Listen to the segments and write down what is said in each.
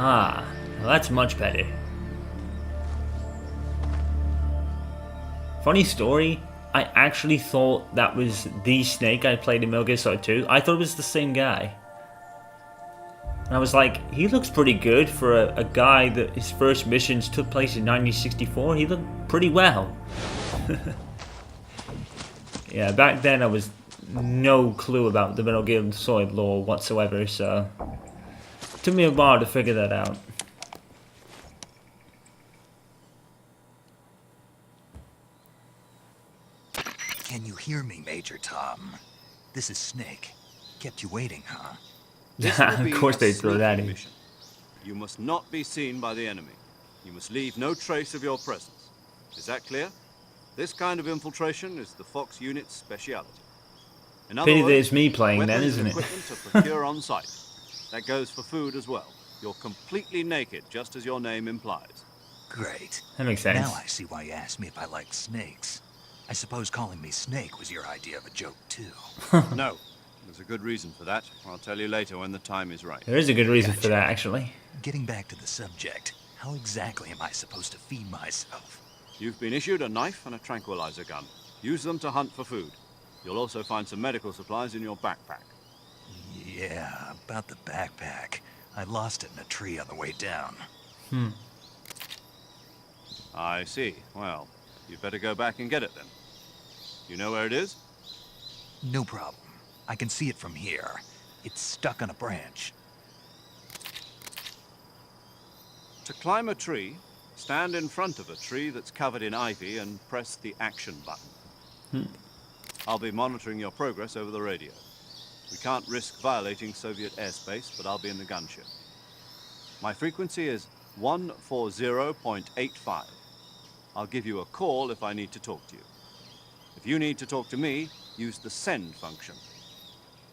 Ah, well, that's much better. Funny story, I actually thought that was the Snake I played in Metal Gear Solid 2. I thought it was the same guy. And I was like, he looks pretty good for a guy that his first missions took place in 1964. He looked pretty well. Yeah, back then I was no clue about the Metal Gear Solid lore whatsoever, so it took me a while to figure that out. Can you hear me, Major Tom? This is Snake. Kept you waiting, huh? Of course they throw that in. Mission. You must not be seen by the enemy. You must leave no trace of your presence. Is that clear? This kind of infiltration is the Fox unit's speciality. In other Pity that words, it's me playing then, weapons isn't and it? equipment are procure on site. That goes for food as well. You're completely naked, just as your name implies. Great. That makes sense. Now I see why you asked me if I like snakes. I suppose calling me Snake was your idea of a joke, too. No. There's a good reason for that. I'll tell you later when the time is right. There is a good reason for that, actually. Getting back to the subject, how exactly am I supposed to feed myself? You've been issued a knife and a tranquilizer gun. Use them to hunt for food. You'll also find some medical supplies in your backpack. Yeah, about the backpack. I lost it in a tree on the way down. I see. Well, you'd better go back and get it then. You know where it is? No problem. I can see it from here. It's stuck on a branch. To climb a tree, stand in front of a tree that's covered in ivy and press the action button. I'll be monitoring your progress over the radio. We can't risk violating Soviet airspace, but I'll be in the gunship. My frequency is 140.85. I'll give you a call if I need to talk to you. If you need to talk to me, use the send function.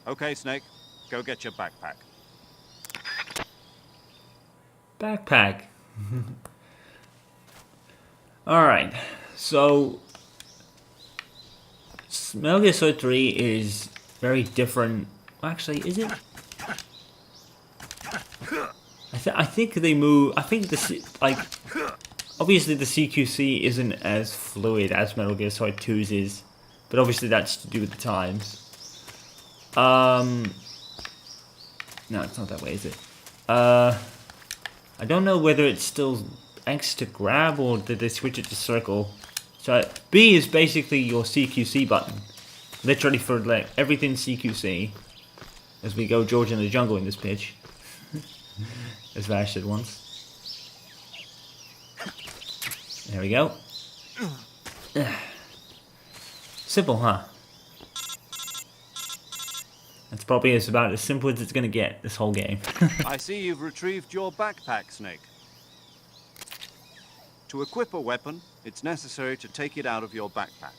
Okay, Snake, go get your backpack. Backpack. Alright, so Metal Gear Solid 3 is very different. Actually, is it? I think they move. I think like obviously the CQC isn't as fluid as Metal Gear Solid 2's is, but obviously that's to do with the times. No, it's not that way, is it? I don't know whether it's still X to grab or did they switch it to circle. So B is basically your CQC button. Literally for like everything CQC. As we go George in the jungle in this pitch. As Vash said once. There we go. Simple, huh? That's probably about as simple as it's gonna get, this whole game. I see you've retrieved your backpack, Snake. To equip a weapon, it's necessary to take it out of your backpack.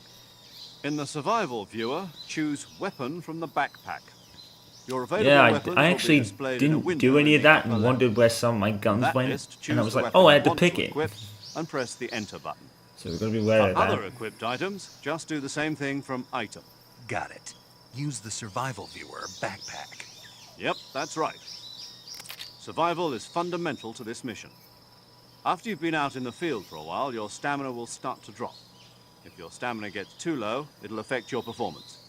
In the survival viewer, choose weapon from the backpack. Your available weapons I will actually be displayed in a didn't window do any in of the that upper and left. wondered where some of my From guns that went. list, And I choose was the like, weapon oh, I you had to want pick it. equip and press the enter button. So we've got to be aware For of other that. equipped items, just do the same thing from item. Got it. Use the survival viewer backpack. Yep, that's right. Survival is fundamental to this mission. After you've been out in the field for a while, your stamina will start to drop. If your stamina gets too low, it'll affect your performance.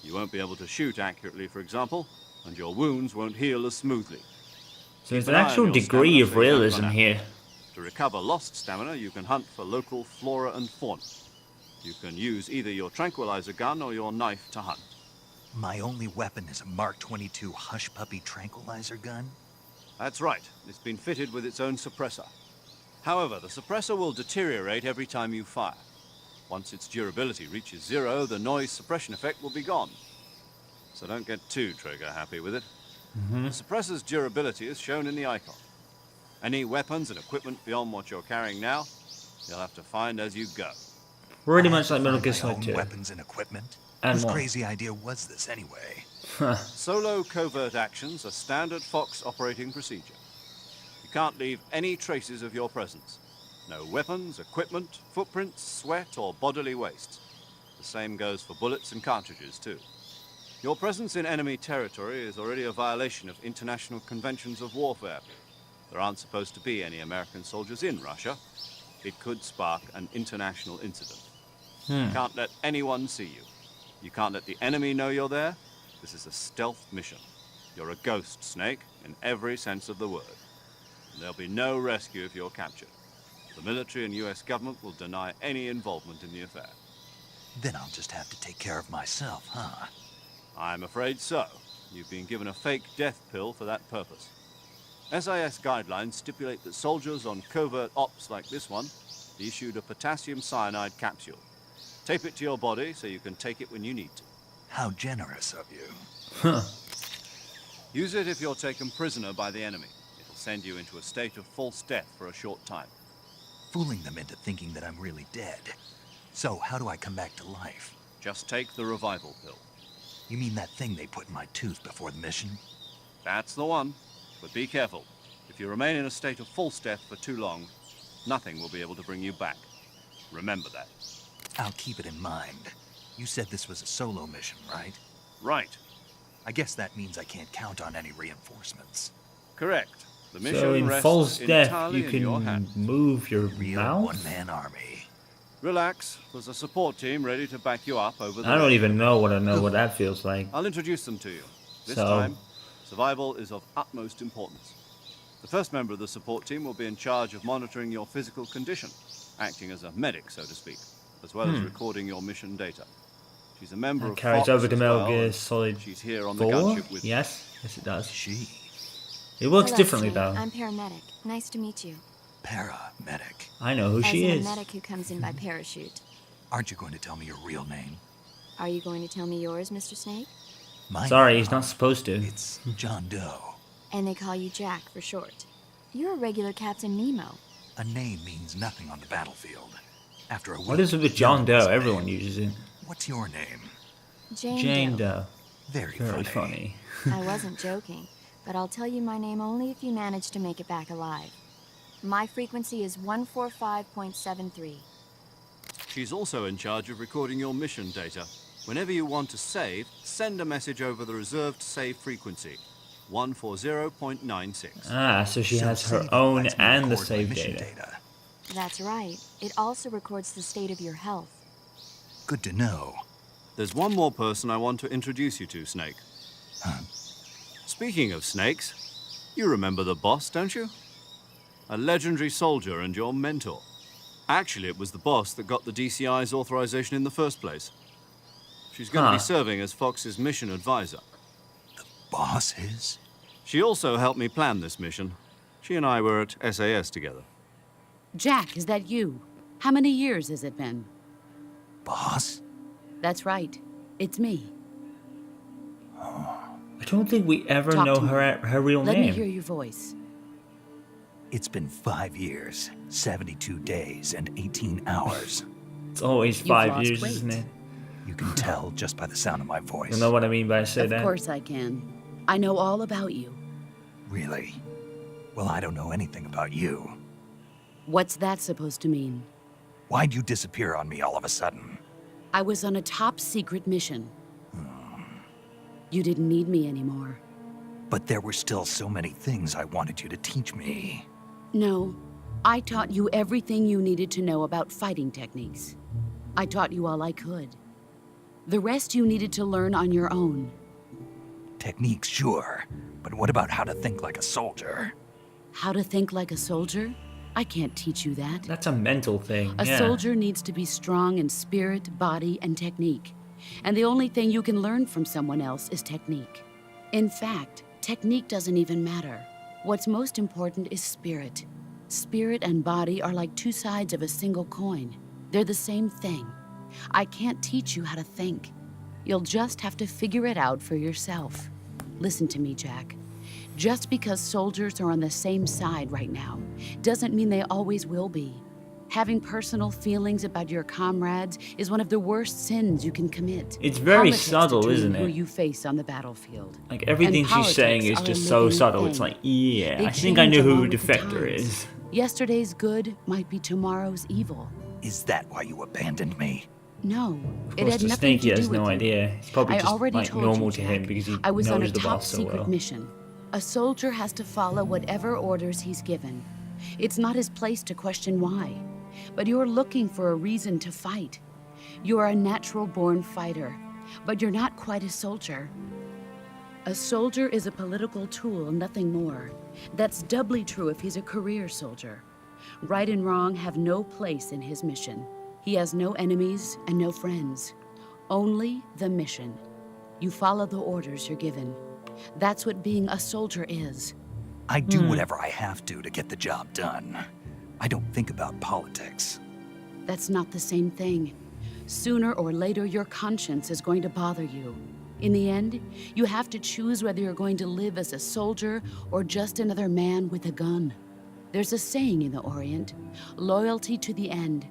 You won't be able to shoot accurately, for example, and your wounds won't heal as smoothly. So there's Keep an an eye on actual your degree stamina of so you don't realism run out. here. To recover lost stamina, you can hunt for local flora and fauna. You can use either your tranquilizer gun or your knife to hunt. My only weapon is a Mark 22 Hush Puppy tranquilizer gun? That's right. It's been fitted with its own suppressor. However, the suppressor will deteriorate every time you fire. Once its durability reaches 0, the noise suppression effect will be gone. So don't get too trigger happy with it. The suppressor's durability is shown in the icon. Any weapons and equipment beyond what you're carrying now, you'll have to find as you go. Pretty I much have like to Metal Gear find my Solid own 2. weapons and equipment? And Whose more. crazy idea was this anyway? Solo covert actions are standard Fox operating procedure. You can't leave any traces of your presence. No weapons, equipment, footprints, sweat, or bodily waste. The same goes for bullets and cartridges, too. Your presence in enemy territory is already a violation of international conventions of warfare. There aren't supposed to be any American soldiers in Russia. It could spark an international incident. You can't let anyone see you. You can't let the enemy know you're there. This is a stealth mission. You're a ghost, Snake, in every sense of the word. And there'll be no rescue if you're captured. The military and US government will deny any involvement in the affair. Then I'll just have to take care of myself, huh? I'm afraid so. You've been given a fake death pill for that purpose. SIS guidelines stipulate that soldiers on covert ops like this one be issued a potassium cyanide capsule. Tape it to your body so you can take it when you need to. How generous of you. Huh. Use it if you're taken prisoner by the enemy. It'll send you into a state of false death for a short time. Fooling them into thinking that I'm really dead. So, how do I come back to life? Just take the revival pill. You mean that thing they put in my tooth before the mission? That's the one. But be careful. If you remain in a state of false death for too long, nothing will be able to bring you back. Remember that. I'll keep it in mind. You said this was a solo mission, right? Right. I guess that means I can't count on any reinforcements. Correct. The mission So in rests false death, entirely you in your can hands. move your Real mouth? one-man army. Relax. There's a support team ready to back you up over the... I don't even know what that feels like. I'll introduce them to you. This So- time, survival is of utmost importance. The first member of the support team will be in charge of monitoring your physical condition, acting as a medic, so to speak, as well as recording your mission data. She's a member That of carries Fox over to as Metal well, Gear and Solid she's here on the 4? gunship with Yes, it does. She. It works Hello, differently Snake. though. I'm paramedic. Nice to meet you. Paramedic. I know who As she in is. a medic who comes in by parachute. Aren't you going to tell me your real name? Are you going to tell me yours, Mr. Snake? My Sorry, name, he's not supposed to. It's John Doe. And they call you Jack for short. You're a regular Captain Nemo. A name means nothing on the battlefield. After a week, What is it with no John one Doe? was Everyone named. uses it. What's your name? Jane Doe. Doe. Very, Very funny. I wasn't joking, but I'll tell you my name only if you manage to make it back alive. My frequency is 145.73. She's also in charge of recording your mission data. Whenever you want to save, send a message over the reserved save frequency, 140.96. Ah, so she So has her saving own lets me and the record my save mission data. That's right. It also records the state of your health. Good to know. There's one more person I want to introduce you to, Snake. Huh? Speaking of snakes, you remember the boss, don't you? A legendary soldier and your mentor. Actually, it was the boss that got the DCI's authorization in the first place. She's going to be serving as Fox's mission advisor. Boss is? She also helped me plan this mission. She and I were at SAS together. Jack, is that you? How many years has it been? Boss? That's right. It's me. I don't think we ever Talk know to me. her real Let name. me hear your voice. It's been 5 years, 72 days, and 18 hours. It's always You've 5 lost years, weight. isn't it? You can tell just by the sound of my voice. You know what I mean by say Of that? course I can. I know all about you. Really? Well, I don't know anything about you. What's that supposed to mean? Why'd you disappear on me all of a sudden? I was on a top secret mission. You didn't need me anymore. But there were still so many things I wanted you to teach me. No, I taught you everything you needed to know about fighting techniques. I taught you all I could. The rest you needed to learn on your own. Techniques, sure. But what about how to think like a soldier? How to think like a soldier? I can't teach you that. That's a mental thing. A yeah. soldier needs to be strong in spirit, body, and technique. And the only thing you can learn from someone else is technique. In fact, technique doesn't even matter. What's most important is spirit. Spirit and body are like two sides of a single coin. They're the same thing. I can't teach you how to think. You'll just have to figure it out for yourself. Listen to me, Jack. Just because soldiers are on the same side right now doesn't mean they always will be. Having personal feelings about your comrades is one of the worst sins you can commit. It's very Politics subtle, determine isn't who it? you face on the battlefield. Like everything And she's saying is politics are a just so living subtle. It's thing. like, yeah, They I think I change knew who along with the Defector times. is. Yesterday's good might be tomorrow's evil. Is that why you abandoned me? No, Of it course, had the nothing snake to do has with no you. idea. It's probably I just already like told normal you, to him Jack. because he I was on a knows the top boss so secret well. mission. A soldier has to follow whatever orders he's given. It's not his place to question why. But you're looking for a reason to fight. You're a natural-born fighter, but you're not quite a soldier. A soldier is a political tool, nothing more. That's doubly true if he's a career soldier. Right and wrong have no place in his mission. He has no enemies and no friends. Only the mission. You follow the orders you're given. That's what being a soldier is. I do whatever I have to get the job done. I don't think about politics. That's not the same thing. Sooner or later, your conscience is going to bother you. In the end, you have to choose whether you're going to live as a soldier or just another man with a gun. There's a saying in the Orient, loyalty to the end.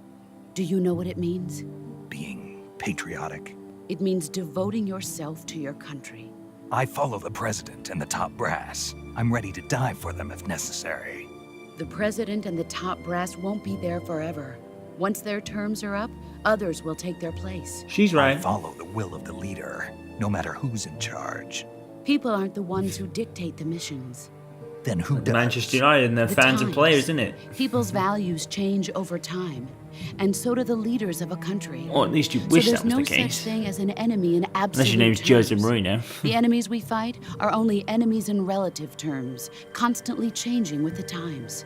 Do you know what it means? Being patriotic. It means devoting yourself to your country. I follow the president and the top brass. I'm ready to die for them if necessary. The president and the top brass won't be there forever. Once their terms are up, others will take their place. She's I right. follow the will of the leader, no matter who's in charge. People aren't the ones who dictate the missions. Then who does? Manchester United and their The fans and times. players, isn't it? People's values change over time, and so do the leaders of a country. Or at least you So wish there's that was no the such case. thing as an enemy in absolute Unless your name's terms. Jose Mourinho. The enemies we fight are only enemies in relative terms, constantly changing with the times.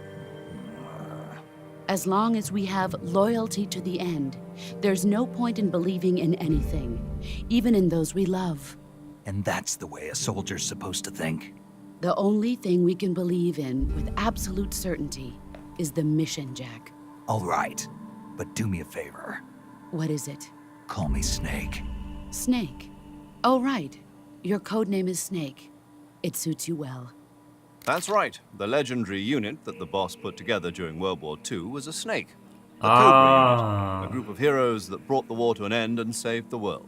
As long as we have loyalty to the end, there's no point in believing in anything, even in those we love. And that's the way a soldier's supposed to think? The only thing we can believe in with absolute certainty is the mission, Jack. All right, but do me a favor. What is it? Call me Snake. Snake. Oh, right. Your code name is Snake. It suits you well. That's right. The legendary unit that the boss put together during World War II was a snake. The Ah. Cobra unit, a group of heroes that brought the war to an end and saved the world.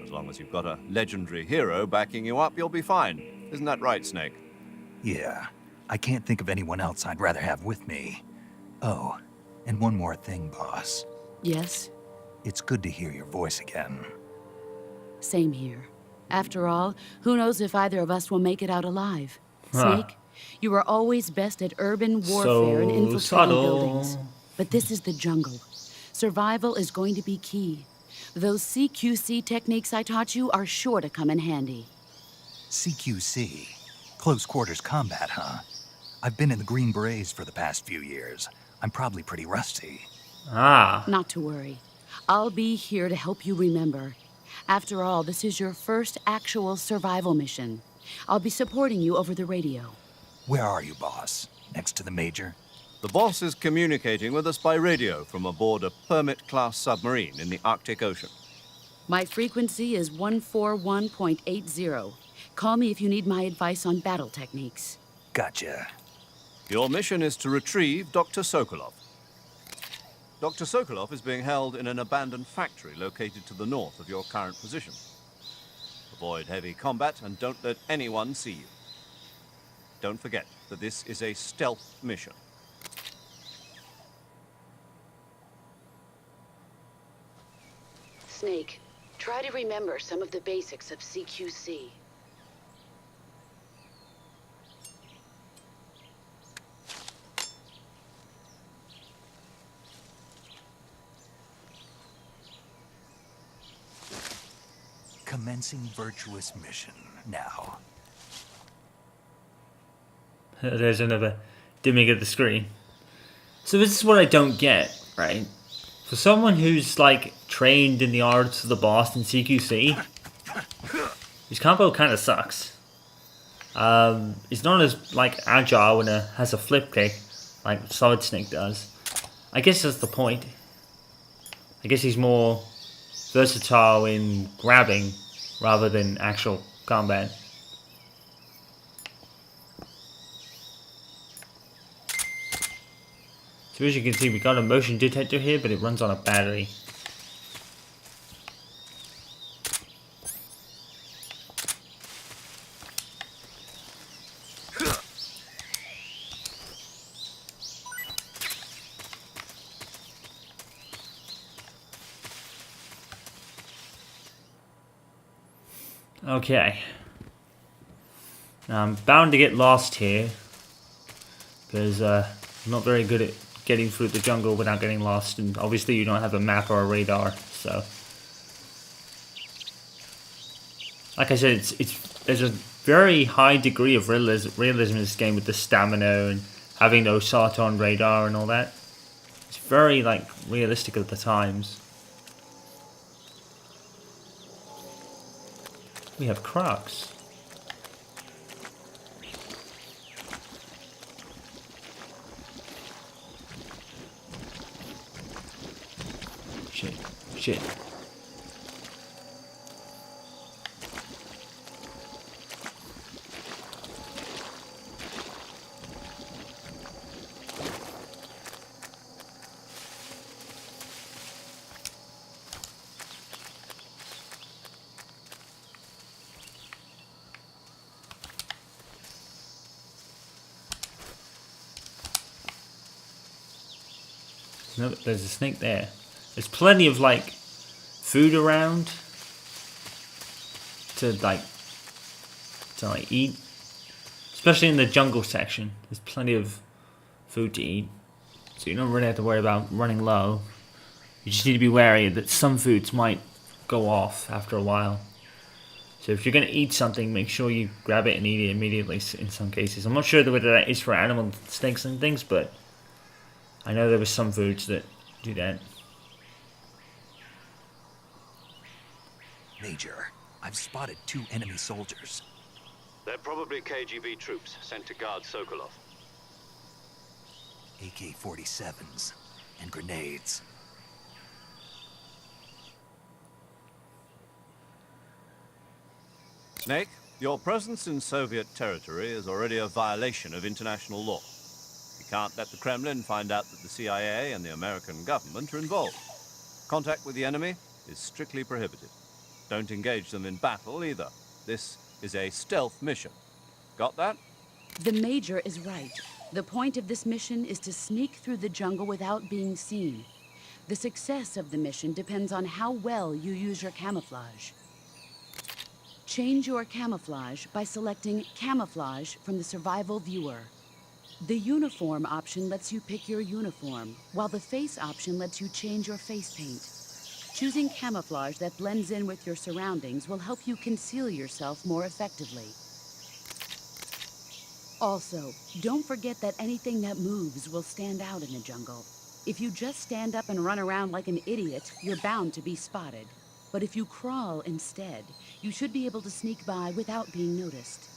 As long as you've got a legendary hero backing you up, you'll be fine. Isn't that right, Snake? Yeah, I can't think of anyone else I'd rather have with me. Oh, and one more thing, boss. Yes? It's good to hear your voice again. Same here. After all, who knows if either of us will make it out alive? Huh. Snake, you are always best at urban warfare and infiltrating subtle. buildings. But this is the jungle. Survival is going to be key. Those CQC techniques I taught you are sure to come in handy. CQC? Close quarters combat, huh? I've been in the Green Berets for the past few years. I'm probably pretty rusty. Ah. Not to worry. I'll be here to help you remember. After all, this is your first actual survival mission. I'll be supporting you over the radio. Where are you, boss? Next to the major? The boss is communicating with us by radio from aboard a Permit-class submarine in the Arctic Ocean. My frequency is 141.80. Call me if you need my advice on battle techniques. Gotcha. Your mission is to retrieve Dr. Sokolov. Dr. Sokolov is being held in an abandoned factory located to the north of your current position. Avoid heavy combat and don't let anyone see you. Don't forget that this is a stealth mission. Snake, try to remember some of the basics of CQC. Commencing virtuous mission now. There's another dimming of the screen. So this is what I don't get, right? For someone who's like trained in the arts of the boss in CQC, his combo kind of sucks. It's not as like agile when it has a flip kick like Solid Snake does. I guess that's the point. I guess he's more versatile in grabbing rather than actual combat. So as you can see, we got a motion detector here, but it runs on a battery. Okay. Now, I'm bound to get lost here because I'm not very good at getting through the jungle without getting lost, and obviously you don't have a map or a radar, so like I said, there's a very high degree of realism in this game with the stamina and having no Sarton radar and all that. It's very like realistic at the times. We have crocs. Shit. No, there's a snake there. There's plenty of like food around to eat, especially in the jungle section. There's plenty of food to eat, so you don't really have to worry about running low. You just need to be wary that some foods might go off after a while. So if you're gonna eat something, make sure you grab it and eat it immediately. In some cases, I'm not sure whether that is for animal snakes and things, but I know there were some foods that do that. Major, I've spotted 2 enemy soldiers. They're probably KGB troops sent to guard Sokolov. AK-47s and grenades. Snake, your presence in Soviet territory is already a violation of international law. You can't let the Kremlin find out that the CIA and the American government are involved. Contact with the enemy is strictly prohibited. Don't engage them in battle either. This is a stealth mission. Got that? The Major is right. The point of this mission is to sneak through the jungle without being seen. The success of the mission depends on how well you use your camouflage. Change your camouflage by selecting Camouflage from the Survival Viewer. The Uniform option lets you pick your uniform, while the Face option lets you change your face paint. Choosing camouflage that blends in with your surroundings will help you conceal yourself more effectively. Also, don't forget that anything that moves will stand out in the jungle. If you just stand up and run around like an idiot, you're bound to be spotted. But if you crawl instead, you should be able to sneak by without being noticed.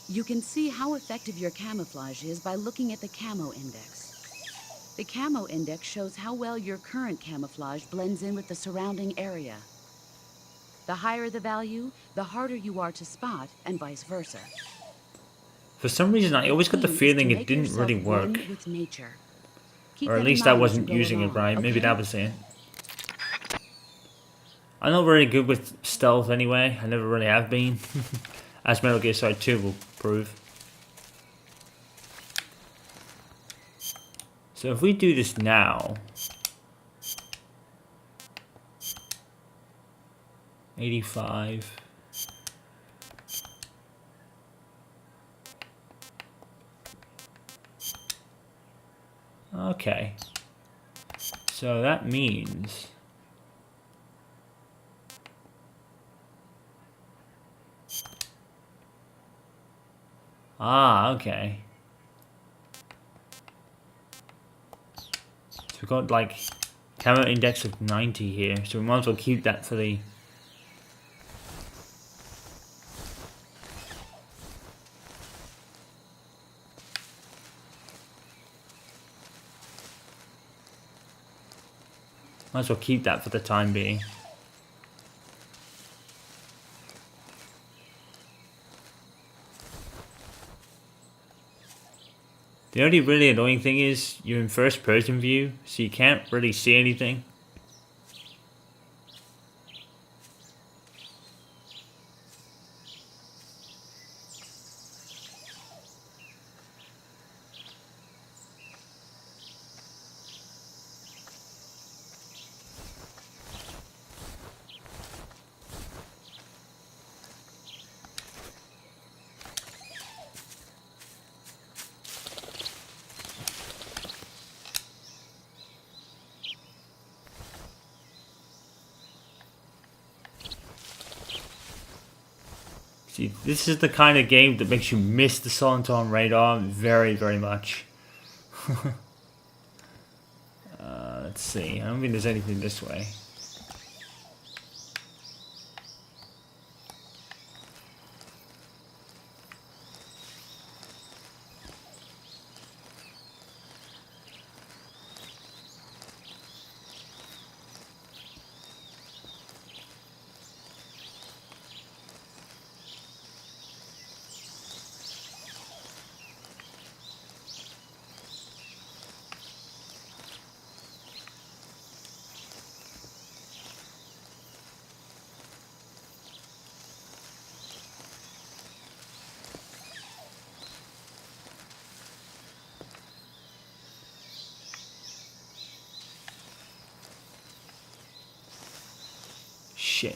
You can see how effective your camouflage is by looking at the Camo Index. The Camo Index shows how well your current camouflage blends in with the surrounding area. The higher the value, the harder you are to spot, and vice versa. For some reason, I always got the feeling it didn't really work. With nature. Keep Or at that in least I mind as wasn't you go using it along, right. Maybe okay? that was it. I'm not very good with stealth anyway. I never really have been. As Metal Gear Solid 2 will prove. So if we do this now... 85... Okay. So that means... Ah, okay. So we've got like camera index of 90 here, so we might as well keep that for the... Might as well keep that for the time being. The only really annoying thing is you're in first person view, so you can't really see anything. See, this is the kind of game that makes you miss the Solentron radar very, very much. Let's see. I don't think there's anything this way. Shit.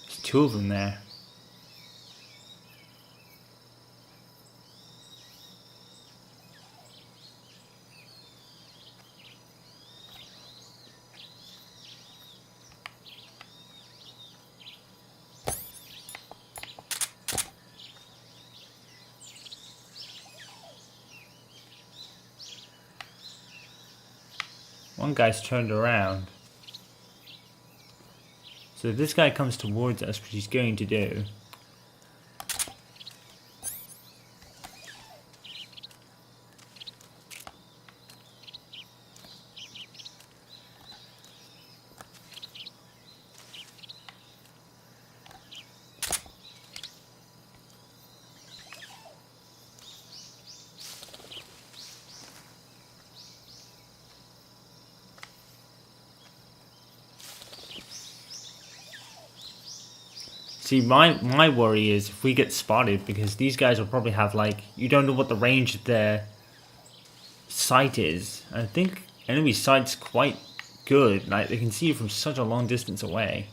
There's two of them there. One guy's turned around. So if this guy comes towards us, which he's going to do. See, my worry is if we get spotted, because these guys will probably have, like, you don't know what the range of their sight is. I think enemy sight's quite good. Like, they can see you from such a long distance away.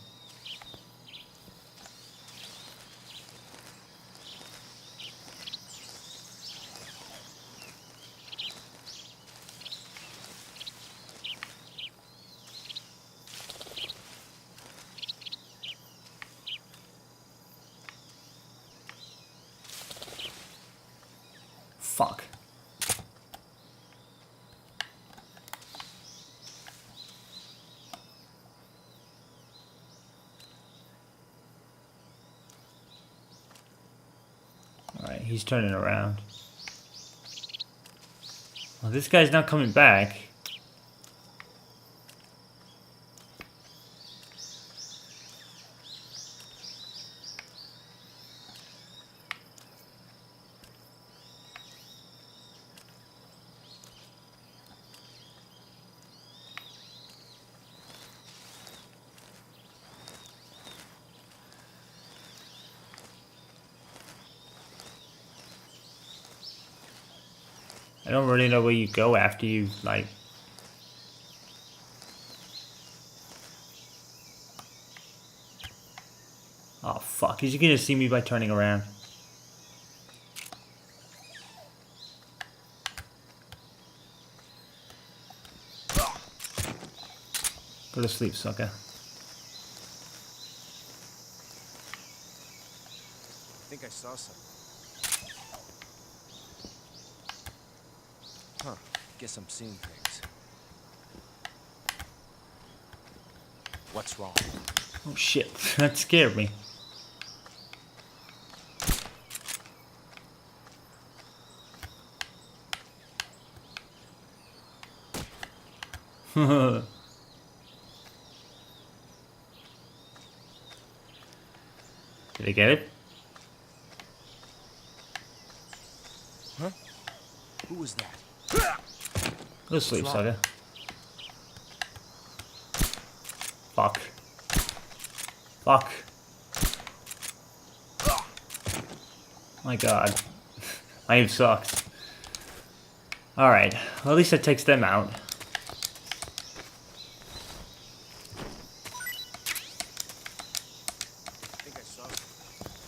Fuck. Alright, he's turning around. Well, this guy's not coming back. I don't really know where you go after you, like... Oh, fuck. Is he gonna see me by turning around? Go to sleep, sucker. I think I saw something. Huh. Guess I'm seeing things. What's wrong? Oh shit, that scared me. Did I get it? Huh? Who was that? Go to sleep, What's wrong? sucker. Fuck. Fuck. My god. My aim sucks. Alright, well, at least that takes them out. I think I saw something.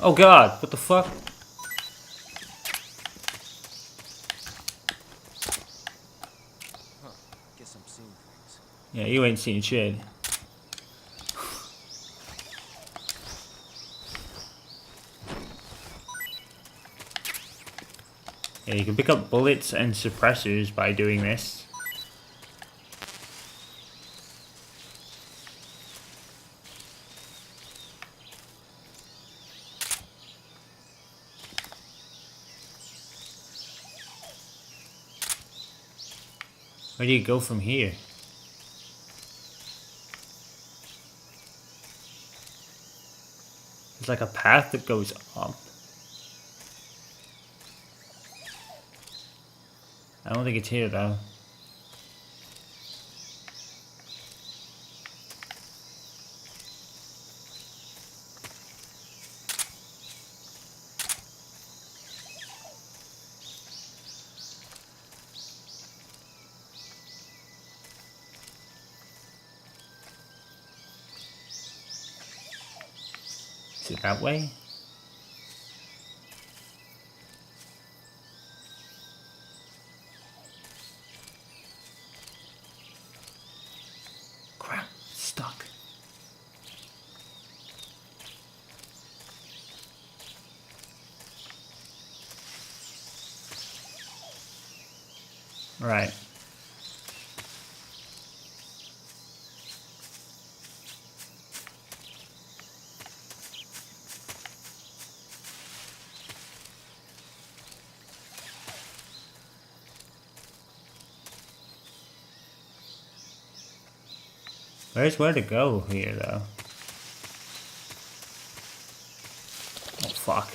Oh god, what the fuck? Yeah, you ain't seen shit. Yeah, you can pick up bullets and suppressors by doing this. Where do you go from here? There's like a path that goes up. I don't think it's here though. Is it that way? Crap, stuck. Right. Where's where to go here though? Oh fuck.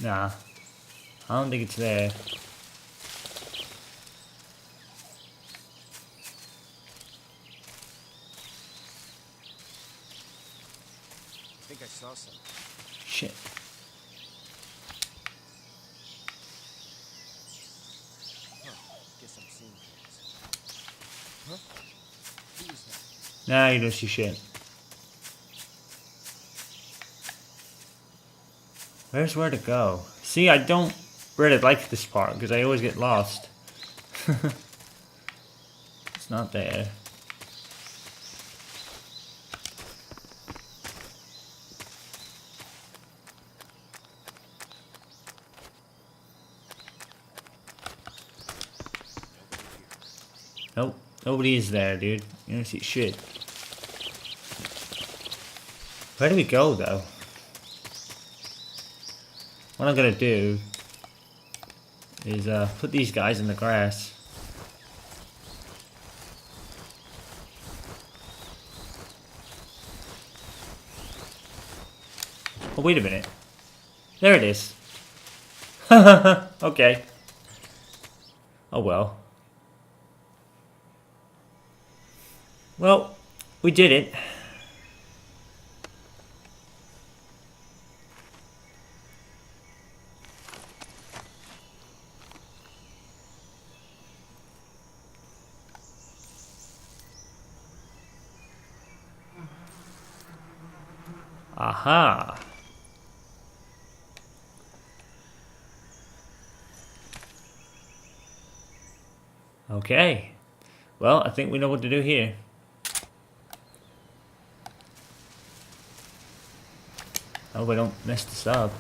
Nah. I don't think it's there. I think I saw something. Shit. Guess I'm seeing things. Huh? Who is that? Nah, you don't see shit. Where's where to go? See, I don't really like this part because I always get lost. It's not there. Nope, nobody is there, dude. You don't see shit. Where do we go, though? What I'm gonna do is put these guys in the grass. Oh, wait a minute. There it is. Okay. Oh well. Well, we did it. Aha. Okay. Well, I think we know what to do here. I hope I don't mess this up.